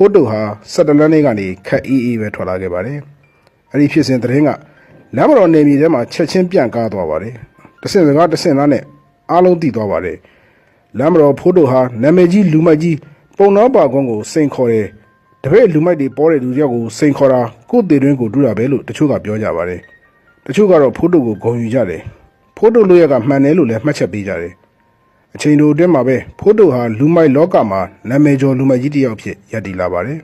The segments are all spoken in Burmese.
ဖိုးတုဟာ17လနေ့ကနေခက်အေးပဲထွက်လာခဲ့ပါတယ်အဲ့ဒီဖြစ်စဉ်သတင်းကလမ်းမတော်နေမြေထဲမှာချက်ချင်းပြန့်ကားသွားပါတယ်တဆင့်စကားတဆင့်သားနဲ့အားလုံးသိသွားပါတယ်လမ်းမတော်ဖိုးတုဟာနာမည်ကြီးလူမိုက်ကြီးပုံနောပါကွန်းကိုစိန်ခေါ်တယ်တပည့်လူမိုက်တွေပေါ်တဲ့လူတယောက်ကိုစိန်ခေါ်တာကိုယ်တည်တွင်းကိုတူးတာပဲလို့တချို့ကပြောကြပါတယ်တချို့ကတော့ဖိုးတုကိုဂုဏ်ယူကြတယ်ဖိုးတုလို့ရကမှန်တယ်လို့လည်းမှတ်ချက်ပေးကြတယ်အချိန်တိုအတွင်းမှာပဲဖိုးတုဟာလူမိုက်လောကမှာနာမည်ကျော်လူမိုက်ကြီးတစ်ယောက်ဖြစ်ရပ်တည်လာပါတယ်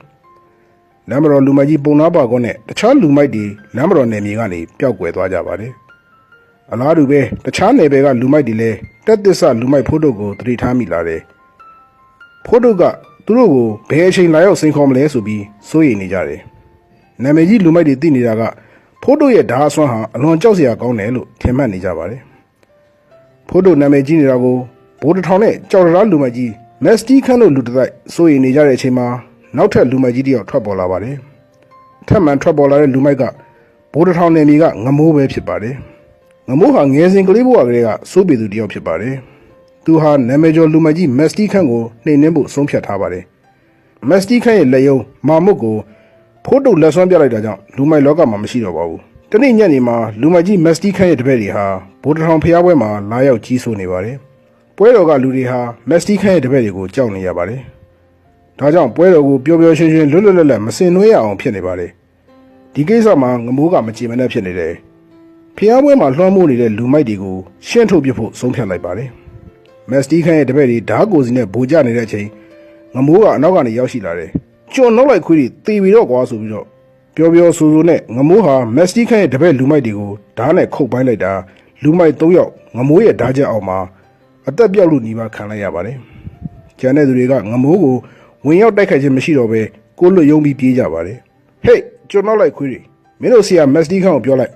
လမ်းမတော်လူမိုက်ကြီးပုံနာပါကွန်းနဲ့တခြားလူမိုက်တွေလမ်းမတော်နယ်မြေကနေပျောက်ကွယ်သွားကြပါတယ်အလားတူပဲတခြားနယ်ပယ်ကလူမိုက်တွေလည်းတက်သစ္စာလူမိုက်ဖိုးတုကိုသတိထားမိလာတယ်ဖိုးတုကသူတို့ကိုဘယ်အချိန်လာရောက်စိန်ခေါ်မလဲဆိုပြီးစိုးရိမ်နေကြတယ်နာမည်ကြီးလူမိုက်တွေသိနေတာကဖိုးတုရဲ့ဓာတ်အစွမ်းဟာအလွန်ကြောက်စရာကောင်းတယ်လို့ထင်မှတ်နေကြပါတယ်ဖိုးတုနာမည်ကြီးနေတာကိုဘိုးတထောင်နဲ့ကြော်ရလူမိုက်ကြီးမက်စတီခန်းတို့လူတတိုက်စိုးရိမ်နေကြတဲ့အချိန်မှာနောက်ထပ်လူမိုက်ကြီးတယောက်ထွက်ပေါ်လာပါတယ်ထပ်မံထွက်ပေါ်လာတဲ့လူမိုက်ကဘိုးတထောင်နယ်မြေကငမိုးပဲဖြစ်ပါတယ်ငမိုးဟာငယ်စဉ်ကလေးဘဝကလေးကစိုးပေသူတယောက်ဖြစ်ပါတယ်သူဟာနာမည်ကျော်လူမိုက်ကြီးမက်စတီခန်းကိုနှိမ်နှင်းဖို့ဆုံးဖြတ်ထားပါတယ်မက်စတီခန်းရဲ့လက်ယုံမာမုတ်ကိုဖိုးတုလက်ဆွမ်းပြလိုက်တာကြောင့်လူမိုက်လောကမှာမရှိတော့ပါဘူးတနေ့ညနေမှာလူမိုက်ကြီးမက်စတီခန်းရဲ့တပည့်တွေဟာဘိုးတထောင်ဖျားပွဲမှာလာရောက်ကြီးစိုးနေပါတယ်ပွဲတော်ကလူတွေဟာမက်စတီခန်းရဲ့တပည့်တွေကိုကြောက်နေရပါတယ်ဒါကြောင့်ပွဲတော်ကိုပျော်ပျော်ရွှင်ရွှင်လွတ်လွတ်လပ်လပ်မစင်နွှဲရအောင်ဖြစ်နေပါတယ်ဒီကိစ္စမှာငမိုးကမကြည်မနှက်ဖြစ်နေတယ်ဖျားပွဲမှာလွှမ်းမိုးနေတဲ့လူမိုက်တွေကိုရှင်းထုတ်ပြဖို့ဆုံးဖြတ်လိုက်ပါတယ်မက်စတီခန်းရဲ့တပည့်တွေဓာတ်ကိုစီနဲ့ဗိုလ်ကျနေတဲ့အချိန်ငမိုးကအနောက်ကနေရောက်ရှိလာတယ်ကျွန်နှုတ်လိုက်ခွေးတွေတေပြီးတော့ကွာဆိုပြီးတော့ပျော်ပျော်ဆူဆူနဲ့ငမိုးဟာမက်စတီခန်းရဲ့တပည့်လူမိုက်တွေကိုဓာတ်နဲ့ခုတ်ပိုင်းလိုက်တာလူမိုက်3ယောက်ငမိုးရဲ့ဓာတ်ချက်အောက်မှာအသက်ပြောက်လို့ညီမခံလိုက်ရပါတယ်ကျန်တဲ့သူတွေကငမိုးကိုဝင်ရောက်တိုက်ခိုက်ခြင်းမရှိတော့ဘဲကိုလွတ်ယုံပြီးပြေးကြပါတယ်ဟေးကျွန်နှုတ်လိုက်ခွေးတွေမင်းတို့ဆရာမက်စတီခန်းကိုပြောလိုက်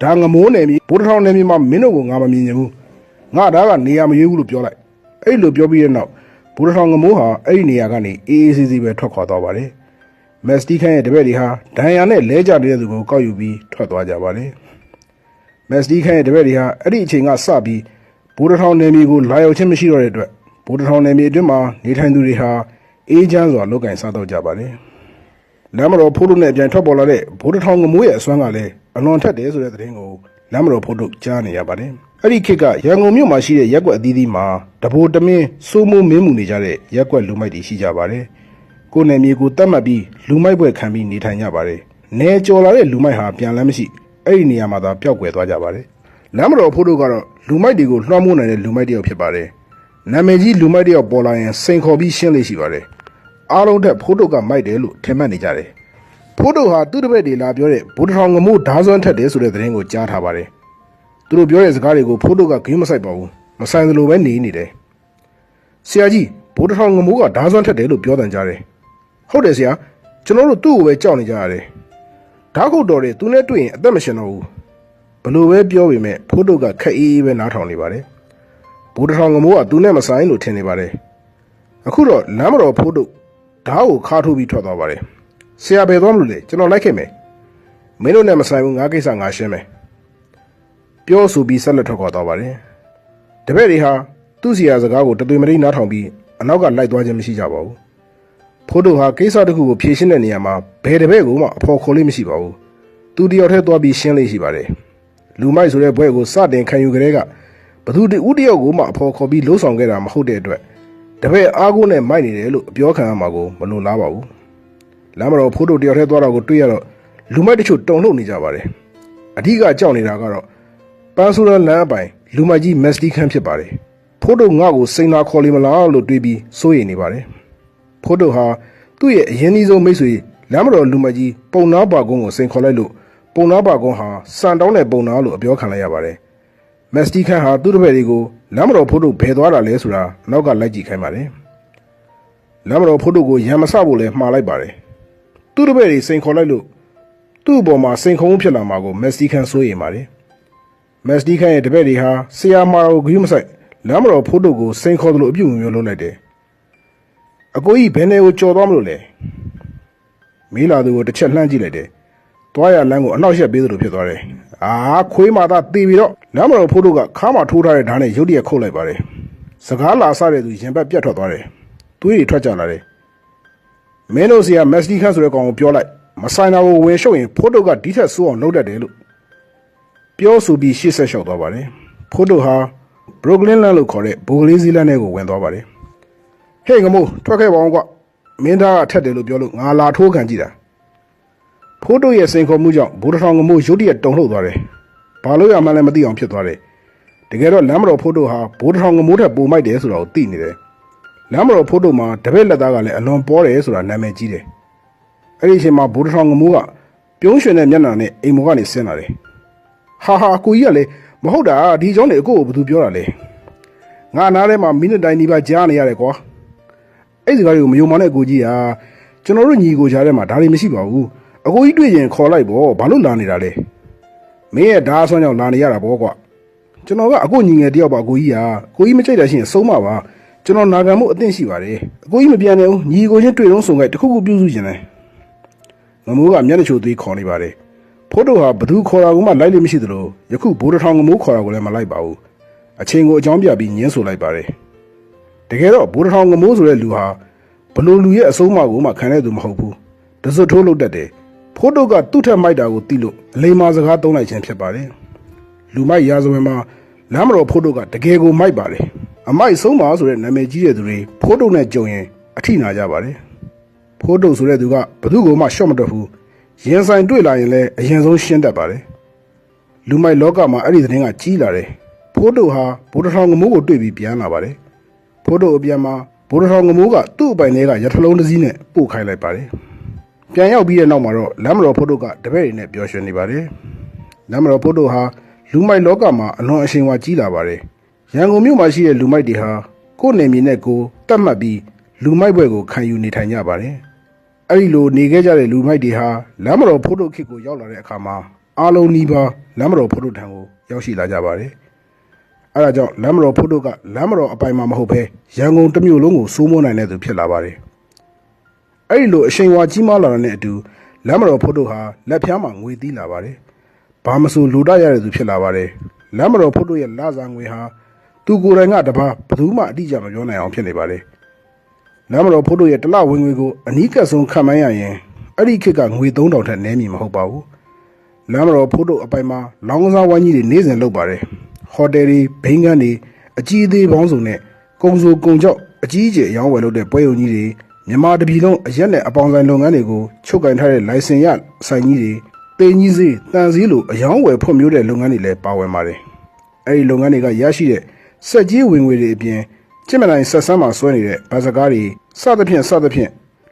ဒါငမိုးနယ်မြေဘိုးတထောင်နယ်မြေမှာမင်းတို့ကိုငါမမြင်ချင်ဘူးငါဒါကနေရာမရွေးဘူးလို့ပြောလိုက်အဲ့လိုပြောပြီးတဲ့နောက်ဘိုးတထောင်ငမိုးဟာအဲ့ဒီနေရာကနေအေးအေးဆေးဆေးပဲထွက်ခွာသွားပါတယ်မက်စတီခန်းရဲ့တပည့်တွေဟာဒဏ်ရာနဲ့လဲကျနေတဲ့သူကိုကောက်ယူပြီးထွက်သွားကြပါတယ်မက်စတီခန်းရဲ့တပည့်တွေဟာအဲ့ဒီအချိန်ကစပြီးဘိုးတထောင်နယ်မြေကိုလာရောက်ခြင်းမရှိတော့တဲ့အတွက်ဘိုးတထောင်နယ်မြေအတွင်းမှာနေထိုင်သူတွေဟာအေးချမ်းစွာလုပ်ကင်စားတော့ကြပါတယ်လမ်းမတော်ဖိုးတုနဲ့ပြန်ထွက်ပေါ်လာတဲ့ဘိုးတထောင်ငမိုးရဲ့အစွမ်းကလည်းအလွန်ထက်တယ်ဆိုတဲ့သတင်းကိုလမ်းမတော်ဖိုးတုကြားနေရပါတယ်အဲ့ဒီခေတ်ကရန်ကုန်မြို့မှာရှိတဲ့ရက်ကွက်အသီးသီးမှာတဘိုတမင်းစိုးမိုးမင်းမှုနေကြတဲ့ရက်ကွက်လူမိုက်တွေရှိကြပါတယ်ကိုယ်နယ်မြေကိုတတ်မှတ်ပြီးလူမိုက်ပွဲခံပြီးနေထိုင်ကြပါတယ်နယ်ကျော်လာတဲ့လူမိုက်ဟာပြန်လမ်းမရှိအဲ့ဒီနေရာမှာသာပျောက်ကွယ်သွားကြပါတယ်လမ်းမတော်ဖိုးတုကတော့လူမိုက်တွေကိုလွှမ်းမိုးနိုင်တဲ့လူမိုက်တယောက်ဖြစ်ပါတယ်နာမည်ကြီးလူမိုက်တယောက်ပေါ်လာရင်စိန်ခေါ်ပြီးရှင်းလေးရှိပါတယ်အားလုံးထက်ဖိုးတုကမိုက်တယ်လို့ထင်မှတ်နေကြတယ်ဖိုးတုဟာသူ့တပည့်တွေလာပြောတဲ့ဘိုးတထောင်ငမိုးဓားစွမ်းထက်တယ်ဆိုတဲ့သတင်းကိုကြားထားပါတယ်သူတို့ပြောတဲ့စကားတွေကိုဖိုးတုကဂိမ်းမဆိုင်ပါဘူးမဆိုင်သလိုပဲနေတယ်ဆရာကြီးဘိုးတထောင်ငမိုးကဓားစွမ်းထက်တယ်လို့ပြောတန်ကြတယ်ဟုတ်တယ်ဆရာကျွန်တော်တို့သူ့ကိုပဲကြောက်နေကြရတယ်ဓာတ်ခုတ်တော်တယ်သူနဲ့တွေ့ရင်အသက်မရှင်တော့ဘူးဘလို့ပဲပြောပေမဲ့ဖိုးတုကခက်အေးအေးပဲနားထောင်နေပါတယ်ဘိုးတထောင်ငမိုးကသူနဲ့မဆိုင်လို့ထင်နေပါတယ်အခုတော့လမ်းမတော်ဖိုးတုဓာတ်ကိုခါထိုးပြီးထွက်သွားပါတယ်ဆရာဘယ်သွားမလို့လဲကျွန်တော်လိုက်ခဲ့မယ်မင်းတို့နဲ့မဆိုင်ဘူးငါကိစ္စငါရှင်းမယ်ပြောဆိုပြီးဆက်လက်ထွက်ခွာသွားပါတယ်တပည့်တွေဟာသူ့ဆရာစကားကိုတသွေမတိနားထောင်ပြီးအနောက်ကလိုက်သွားခြင်းမရှိကြပါဘူးဖိုးတုဟာကိစ္စတစ်ခုကိုဖြေရှင်းတဲ့နေရာမှာဘယ်တပည့်ကိုမှအဖော်ခေါ်လို့မရှိပါဘူးသူတယောက်တည်းသွားပြီးရှင်းလေးရှိပါတယ်လူမိုက်ဆိုတဲ့ဘွဲကိုစတင်ခံယူကြတဲ့ကဘသူတဦးတယောက်ကိုမှအဖော်ခေါ်ပြီးလှုပ်ဆောင်ခဲ့တာမဟုတ်တဲ့အတွက်တပည့်အားကိုးနဲ့မိုက်နေတယ်လို့အပြောခံရမှာကိုမလိုလားပါဘူးလမ်းမတော်ဖိုးတုတယောက်တည်းသွားတာကိုတွေ့ရတော့လူမိုက်တချို့တုန်လှုပ်နေကြပါတယ်အဓိကကြောက်နေတာကတော့ပန်းဆိုးလန်းအပိုင်လူမိုက်ကြီးမက်စတီခန်းဖြစ်ပါတယ်ဖိုးတုငါ့ကိုစိန်နာခေါ်လိမလားလို့တွေးပြီးစိုးရိမ်နေပါတယ်ဖိုးတုဟာသူ့ရဲ့အရင်ဆုံးမိတ်ဆွေလမ်းမတော်လူမိုက်ကြီးပုံနာပါကုန်းကိုစိန်ခေါ်လိုက်လို့ပုံနာပါကုန်းဟာစံတောင်းတဲ့ပုံနာလို့အပြောခံလိုက်ရပါတယ်မက်စတီခန်းဟာသူ့တပည့်တွေကိုလမ်းမတော်ဖိုးတုဘယ်သွားတာလဲဆိုတာနောက်ကလိုက်ကြည့်ခိုင်းပါတယ်လမ်းမတော်ဖိုးတုကိုရံမဆဖို့လဲမှားလိုက်ပါတယ်သူ့တပည့်တွေစိန်ခေါ်လိုက်လို့သူ့အပေါ်မှာစိန်ခုံဖြစ်လာမှာကိုမက်စတီခန်းစိုးရိမ်ပါတယ်မက်စတီခန်းရဲ့တပည့်တွေဟာဆရာမာကိုဂရုမစိုက်လမ်းမတော်ဖိုးတုကိုစိန်ခေါ်သလိုအပြုအမူမျိုးလုပ်လိုက်တယ်အကိုကြီးဘယ်နေကိုကြော်သွားမလို့လဲမေးလာသူကိုတစ်ချက်လှမ်းကြည့်လိုက်တယ်သွားရလမ်းကိုအနောက်ရှက်ပေးသလိုဖြစ်သွားတယ်ခွေးမာသားတီးပြီးတော့လမ်းမတော်ဖိုးတုကခါးမှာထိုးထားတဲ့ဓာတ်နဲ့ရုတ်တရက်ခုတ်လိုက်ပါတယ်စကားလာဆတဲ့သူရင်ဘတ်ပြတ်ထွက်သွားတယ်သွေးတွေထွက်ကြလာတယ် မင်းတို့စီကမက်စတီခန့်ဆိုတဲ့ကောင်ကိုပြောလိုက်မဆိုင်တာကိုဝင်ရှုပ်ရင်ဖိုးတုတ်ကဒီထက်ဆိုးအောင်လုပ်တတ်တယ်လို့ပြောဆိုပြီးရှေ့ဆက်လျှောက်သွားပါတယ်ဖိုးတုတ်ဟာဘရိုကလင်းလန်လို့ခေါ်တဲ့ဘိုကလေးဇီလန်ထဲကိုဝင်သွားပါတယ်ဟေ့ငမိုးထွက်ခဲ့ပါအောင်ကွမင်းသားကထက်တယ်လို့ပြောလို့ငါလာထိုးခံကြည့်တာဖိုးတုတ်ရဲ့စိန်ခေါ်မှုကြောင့်ဘိုးတစ်ထောင်ငမိုးရုတ်တရက်တုန်လှုပ်သွားတယ်ဘာလို့ရမှန်းလည်းမသိအောင်ဖြစ်သွားတယ်တကယ်တော့လမ်းမတော်ဖိုးတုတ်ဟာဘိုးတစ်ထောင်ငမိုးထက်ပိုမိုက်တယ်ဆိုတာကိုသိနေတယ်လမ်းမတော်ဖိုးတုတ်မှာတပည့်လက်သားကလည်းအလွန်ပေါ်တယ်ဆိုတာနာမည်ကြီးတယ်အဲ့ဒီအချိန်မှာဘိုးတစ်ထောင်ငမိုးကပြုံးရွှင်တဲ့မျက်နှာနဲ့အိမ်မော်ကနေဆင်းလာတယ်ဟာကိုကြီးကလည်းမဟုတ်တာဒီကြောင့်လေအကိုကိုဘယ်သူပြောတာလဲငါနားထဲမှာမိနစ်တိုင်းဒီပါကြားနေရတယ်ကွာအဲ့ဒီစကားတွေကိုမယုံမနဲ့အကိုကြီးကကျွန်တော်တို့ညီကိုကြားထဲမှာဒါတွေမရှိပါဘူးအကိုကြီးတွေ့ရင်ခေါ်လိုက်ပေါ့ဘာလို့လာနေတာလဲမင်းရဲ့ဓာတ်ဆွမ်းကြောင့်လာနေရတာပေါ့ကွာကျွန်တော်ကအကိုညီငယ်တယောက်ပါအကိုကြီးကကိုကြီးမကြိုက်တာရှိရင်ဆုံးမပါကျွန်တော်နာခံမှုအသင့်ရှိပါတယ်အကိုကြီးမပြန်နိုင်ဘူးညီကိုချင်းတွေ့တော့ဆုံခဲ့တခုခုပြုစုခြင်းတယ်ငမိုးကမျက်နှာချိုသွေးခေါ်နေပါတယ်ဖိုးတုတ်ဟာဘသူခေါ်တာကမှလိုက်လို့မရှိသလိုယခုဘိုးတစ်ထောင်ငမိုးခေါ်တာကိုလည်းမလိုက်ပါဘူးအချိန်ကိုအကြောင်းပြပြီးညှင်းဆိုလိုက်ပါတယ်တကယ်တော့ဘိုးတစ်ထောင်ငမိုးဆိုတဲ့လူဟာဘလို့လူရဲ့အဆုံးအမကိုမှခံတဲ့သူမဟုတ်ဘူးတစွတ်ထိုးလုပ်တတ်တယ်ဖိုးတုတ်ကသူ့ထက်မိုက်တာကိုသိလို့အလိမ္မာစကားသုံးလိုက်ခြင်းဖြစ်ပါတယ်လူမိုက်ရာဇဝင်မှာလမ်းမတော်ဖိုးတုတ်ကတကယ်ကိုမိုက်ပါတယ်အမိုက်ဆုံးပါဆိုတဲ့နာမည်ကြီးတဲ့သူတွေဖိုးတုတ်နဲ့ကြုံရင်အထိနာကြပါတယ်ဖိုးတုတ်ဆိုတဲ့သူကဘသူ့ကိုမှရှော့မတတ်ဘူးရင်ဆိုင်တွေ့လာရင်လည်းအရင်ဆုံးရှင်းတတ်ပါတယ်လူမိုက်လောကမှာအဲ့ဒီသတင်းကကြီးလာတယ်ဖိုးတုတ်ဟာဘိုးတစ်ထောင်ငမိုးကိုတွေ့ပြီးပြန်လာပါတယ်ဖိုးတုတ်အပြန်မှာဘိုးတစ်ထောင်ငမိုးကသူ့အပိုင်ထဲကရထလုံးတစ်စီးနဲ့ပို့ခိုင်းလိုက်ပါတယ်ပြန်ရောက်ပြီးတဲ့နောက်မှာတော့လမ်းမတော်ဖိုးတုတ်ကတပည့်တွေနဲ့ပျော်ရွှင်နေပါတယ်လမ်းမတော်ဖိုးတုတ်ဟာလူမိုက်လောကမှာအလွန်အရှင်ဝါကြီးလာပါတယ်ရန်ကုန်မြို့မှာရှိတဲ့လူမိုက်တွေဟာကိုယ့်နယ်မြေနဲ့ကိုယ်တတ်မှတ်ပြီးလူမိုက်ဘွဲ့ကိုခံယူနေထိုင်ကြပါတယ်အဲ့ဒီလိုနေခဲ့ကြတဲ့လူမိုက်တွေဟာလမ်းမတော်ဖိုးတုတ်ခေတ်ကိုရောက်လာတဲ့အခါမှာအားလုံးနီးပါးလမ်းမတော်ဖိုးတုတ်ထံကိုရောက်ရှိလာကြပါတယ်အဲ့ဒါကြောင့်လမ်းမတော်ဖိုးတုတ်ကလမ်းမတော်အပိုင်မှာမဟုတ်ဘဲရန်ကုန်တစ်မြို့လုံးကိုစိုးမိုးနိုင်တဲ့သူဖြစ်လာပါတယ်အဲ့ဒီလိုအချိန်ဝါကြီးမားလာတဲ့အတူလမ်းမတော်ဖိုးတုတ်ဟာလက်ဖျားမှာငွေသီးလာပါတယ်ဘာမဆိုလူတရတဲ့သူဖြစ်လာပါတယ်လမ်းမတော်ဖိုးတုတ်ရဲ့လစာငွေဟာသူကိုယ်တိုင်ကတပါးဘယ်သူမှအတိအကျမပြောနိုင်အောင်ဖြစ်နေပါတယ်လမ်းမတော်ဖိုးတုတ်ရဲ့တလဝင်ငွေကိုအနီးကပ်ဆုံးခံမှန်းရရင်အဲ့ဒီခေတ်ကငွေ3000ထက်နည်းမီမဟုတ်ပါဘူးလမ်းမတော်ဖိုးတုတ်အပိုင်မှာလောင်းကစားဝိုင်းကြီးတွေနေ့စဉ်လုပ်ပါတယ်ဟိုတယ်တွေဘိန်းကန်းတွေအကြီးအသေးပေါင်းစုံနဲ့ကုံစုကုံကြောက်အကြီးအကျယ်အယောင်းဝယ်လုပ်တဲ့ပွဲရုံကြီးတွေမြန်မာတပြည်လုံးအရက်နဲ့အပေါင်းဆိုင်လုပ်ငန်းတွေကိုချုပ်ကင်ထားတဲ့လိုင်စင်ရဆိုင်ကြီးတွေပေကြီးစေးတန်စည်းလိုအယောင်းဝယ်ဖွံ့ဖြိုးတဲ့လုပ်ငန်းတွေလည်းပါဝင်ပါတယ်အဲ့ဒီလုပ်ငန်းတွေကရရှိတဲ့စက်ကြီးဝင်ငွေတွေအပြင်ကျင့်မနိုင်ဆက်ဆန်းမှာဆွဲနေတဲ့ဗတ်စကားတွေစသဖြင့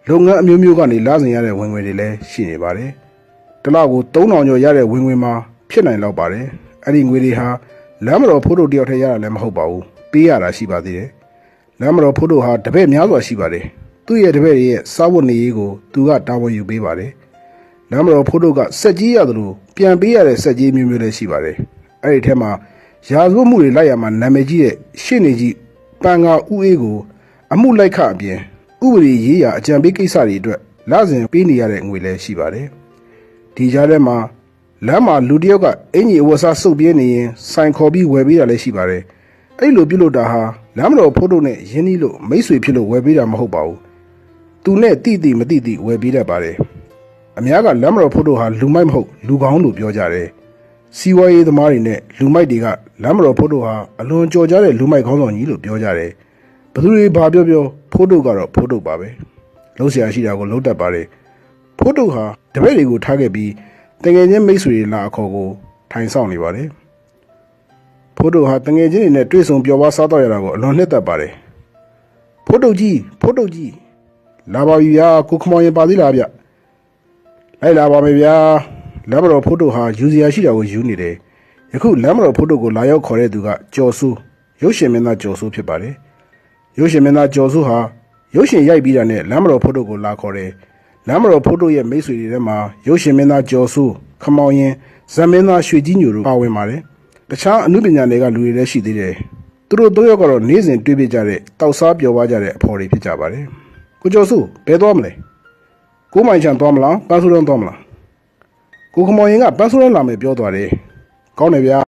်လုပ်ငန်းအမျိုးမျိုးကနေလာစဉ်ရတဲ့ဝင်ငွေတွေလည်းရှိနေပါတယ်တလကို3000ကျော်ရတဲ့ဝင်ငွေမှာဖြစ်နိုင်တော့ပါတယ်အဲ့ဒီငွေတွေဟာလမ်းမတော်ဖိုးတုတ်တယောက်တည်းရတာလည်းမဟုတ်ပါဘူးပေးရတာရှိပါသေးတယ်လမ်းမတော်ဖိုးတုတ်ဟာတပည့်များစွာရှိပါတယ်သူ့ရဲ့တပည့်တွေရဲ့စားဝတ်နေရေးကိုသူကတာဝန်ယူပေးပါတယ်လမ်းမတော်ဖိုးတုတ်ကစက်ကြီးရသလိုပြန်ပေးရတဲ့စက်ကြီးမျိုးမျိုးလည်းရှိပါတယ်အဲ့ဒီထဲမှာရာဇဝတ်မှုတွေလိုက်ရမှာနာမည်ကြီးတဲ့ရှင်းနေကြီးပန်ကာဦးအေးကိုအမှုလိုက်ခအပြင်ဥပဒေရေးရာအကြံပေးကိစ္စတွေအတွက်လစဉ်ပေးနေရတဲ့ငွေလည်းရှိပါတယ်ဒီကြားထဲမှာလမ်းမှာလူတယောက်ကအင်ကြီးအဝတ်စားစုပ်ပြင်းနေရင်ဆိုင်ခေါ်ပြီးဝယ်ပေးတာလည်းရှိပါတယ်အဲ့လိုပြုလုပ်တာဟာလမ်းမတော်ဖိုးတုတ်နဲ့ရင်းနှီးလို့မိတ်ဆွေဖြစ်လို့ဝယ်ပေးတာမဟုတ်ပါဘူးသူနဲ့တိမတိဝယ်ပေးတတ်ပါတယ်အများကလမ်းမတော်ဖိုးတုတ်ဟာလူမိုက်မဟုတ်လူကောင်းလို့ပြောကြတယ်စီဝါရေးသမားတွေနဲ့လူမိုက်တွေကလမ်းမတော်ဖိုးတုတ်ဟာအလွန်ကြော်ကြားတဲ့လူမိုက်ခေါင်းဆောင်ကြီးလို့ပြောကြတယ်ဘသူတွေဘာပြောဖိုးတုတ်ကတော့ဖိုးတုတ်ပါပဲလှုပ်ရှားရှိတာကိုလှုပ်တတ်ပါတယ်ဖိုးတုတ်ဟာတပည့်တွေကိုထားခဲ့ပြီးတကယ်ချင်းမိတ်ဆွေတွေလာအခေါ်ကိုထိုင်ဆောင်နေပါတယ်ဖိုးတုတ်ဟာတကယ်ချင်းတွေနဲ့တွေ့ဆုံပျော်ပါစားတော့ရတာကိုအလွန်နှစ်သက်ပါတယ်ဖိုးတုတ်ကြီးလာပါပြီဗျာကိုခမောင်ရင်ပါသေးလားဗျလိုက်လာပါမယ်ဗျာလမ်းမတော်ဖိုးတုတ်ဟာယူစရာရှိတာကိုယူနေတယ်ယခုလမ်းမတော်ဖိုးတုတ်ကိုလာရောက်ခေါ်တဲ့သူကကျော်စိုးရုပ်ရှင်မင်းသားကျော်စိုးဖြစ်ပါတယ်ရုပ်ရှင်မင်းသားကျော်စိုးဟာရုပ်ရှင်ရိုက်ပြီးတာနဲ့လမ်းမတော်ဖိုးတုတ်ကိုလာခေါ်တယ်လမ်းမတော်ဖိုးတုတ်ရဲ့မိတ်ဆွေတွေထဲမှာရုပ်ရှင်မင်းသားကျော်စိုးခမောင်ရင်ဇမင်းသားရွှေကြီးညိုတို့ပါဝင်ပါတယ်တခြားအမှုပညာတွေကလူတွေလည်းရှိသေးတယ်သူတို့၃ယောက်ကတော့နေ့စဉ်တွေ့ပြကြတဲ့တောက်စားပျော်ပါကြတဲ့အဖော်တွေဖြစ်ကြပါတယ်ကိုကျော်စိုးဘယ်သွားမလဲကိုမိုင်ချန်သွားမလားပန်းဆိုးရမ်းသွားမလားကိုခမောင်ရင်ကပန်းဆိုးရမ်းလာမယ်ပြောသွားတယ်ကောင်းတယ်ဗျာ